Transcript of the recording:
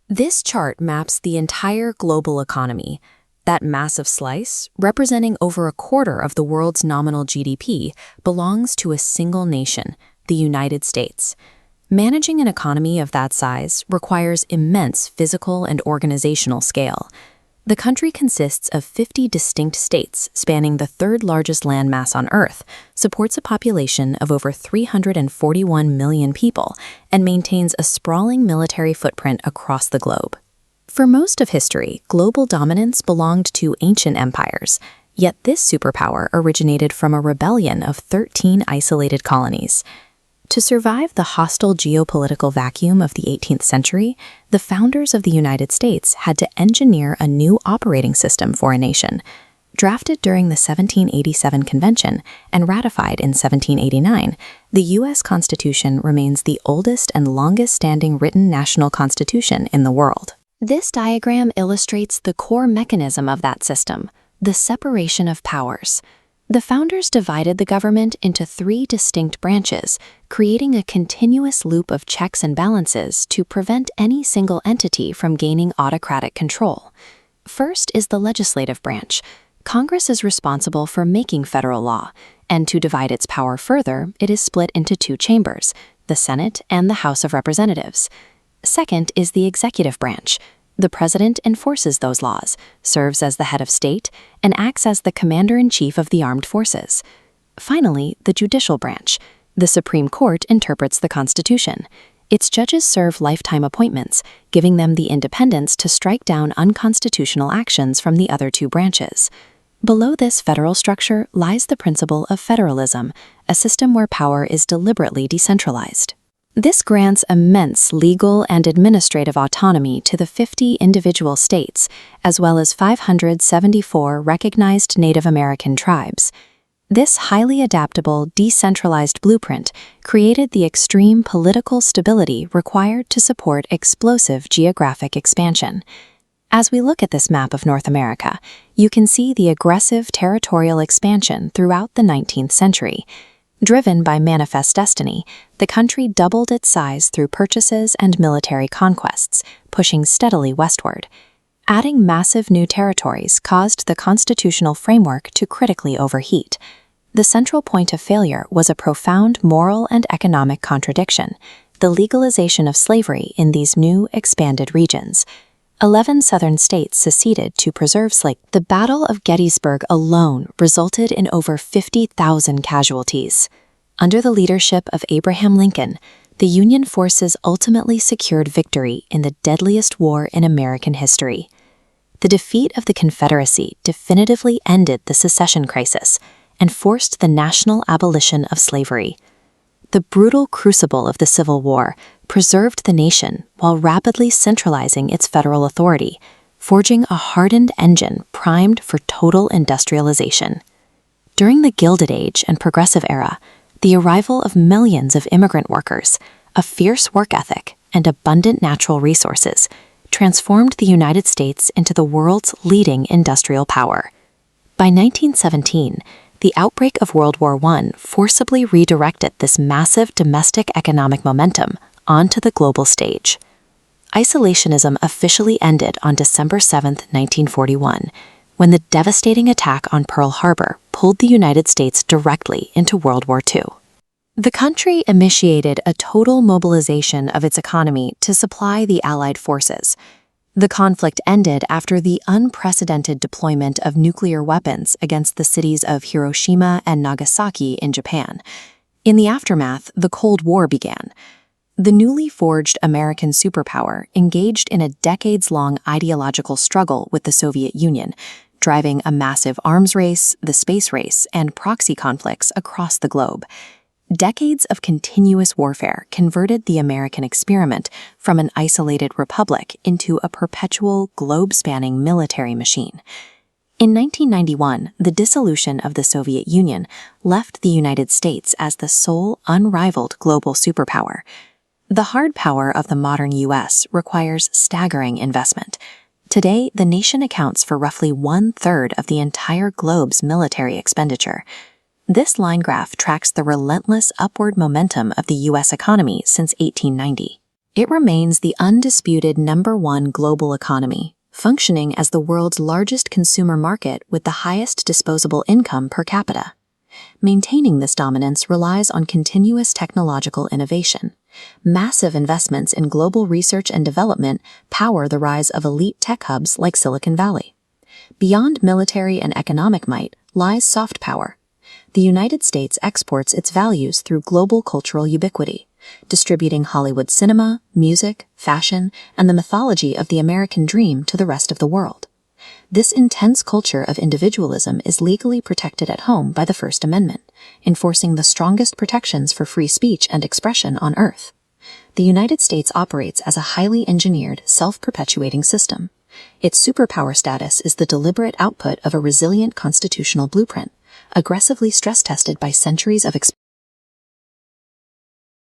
This chart maps the entire global economy. That massive slice, representing over a quarter of the world's nominal GDP, belongs to a single nation, the United States. Managing an economy of that size requires immense physical and organizational scale. The country consists of 50 distinct states spanning the third largest landmass on Earth, supports a population of over 341 million people, and maintains a sprawling military footprint across the globe. For most of history, global dominance belonged to ancient empires, yet this superpower originated from a rebellion of 13 isolated colonies. To survive the hostile geopolitical vacuum of the 18th century, the founders of the United States had to engineer a new operating system for a nation. Drafted during the 1787 Convention and ratified in 1789, the U.S. Constitution remains the oldest and longest-standing written national constitution in the world. This diagram illustrates the core mechanism of that system, the separation of powers. The founders divided the government into 3 distinct branches, creating a continuous loop of checks and balances to prevent any single entity from gaining autocratic control. First is the legislative branch. Congress is responsible for making federal law, and to divide its power further, it is split into 2 chambers, the Senate and the House of Representatives. Second is the executive branch. The president enforces those laws, serves as the head of state, and acts as the commander-in-chief of the armed forces. Finally, the judicial branch. The Supreme Court interprets the Constitution. Its judges serve lifetime appointments, giving them the independence to strike down unconstitutional actions from the other 2 branches. Below this federal structure lies the principle of federalism, a system where power is deliberately decentralized. This grants immense legal and administrative autonomy to the 50 individual states, as well as 574 recognized Native American tribes. This highly adaptable, decentralized blueprint created the extreme political stability required to support explosive geographic expansion. As we look at this map of North America, you can see the aggressive territorial expansion throughout the 19th century. Driven by manifest destiny, the country doubled its size through purchases and military conquests, pushing steadily westward. Adding massive new territories caused the constitutional framework to critically overheat. The central point of failure was a profound moral and economic contradiction, the legalization of slavery in these new, expanded regions. 11 southern states seceded to preserve slavery. The Battle of Gettysburg alone resulted in over 50,000 casualties. Under the leadership of Abraham Lincoln, the Union forces ultimately secured victory in the deadliest war in American history. The defeat of the Confederacy definitively ended the secession crisis and forced the national abolition of slavery. The brutal crucible of the Civil War preserved the nation while rapidly centralizing its federal authority, forging a hardened engine primed for total industrialization. During the Gilded Age and Progressive Era, the arrival of millions of immigrant workers, a fierce work ethic, and abundant natural resources transformed the United States into the world's leading industrial power. By 1917, the outbreak of World War I forcibly redirected this massive domestic economic momentum onto the global stage. Isolationism officially ended on December 7, 1941, when the devastating attack on Pearl Harbor pulled the United States directly into World War II. The country initiated a total mobilization of its economy to supply the Allied forces. The conflict ended after the unprecedented deployment of nuclear weapons against the cities of Hiroshima and Nagasaki in Japan. In the aftermath, the Cold War began. The newly forged American superpower engaged in a decades-long ideological struggle with the Soviet Union, driving a massive arms race, the space race, and proxy conflicts across the globe. Decades of continuous warfare converted the American experiment from an isolated republic into a perpetual, globe-spanning military machine. In 1991, the dissolution of the Soviet Union left the United States as the sole, unrivaled global superpower. The hard power of the modern U.S. requires staggering investment. Today, the nation accounts for roughly 1/3 of the entire globe's military expenditure. This line graph tracks the relentless upward momentum of the U.S. economy since 1890. it remains the undisputed #1 global economy, functioning as the world's largest consumer market with the highest disposable income per capita. Maintaining this dominance relies on continuous technological innovation. Massive investments in global research and development power the rise of elite tech hubs like Silicon Valley. Beyond military and economic might lies soft power. The United States exports its values through global cultural ubiquity, distributing Hollywood cinema, music, fashion, and the mythology of the American dream to the rest of the world. This intense culture of individualism is legally protected at home by the First Amendment, enforcing the strongest protections for free speech and expression on Earth. The United States operates as a highly engineered, self-perpetuating system. Its superpower status is the deliberate output of a resilient constitutional blueprint, aggressively stress-tested by centuries of experience.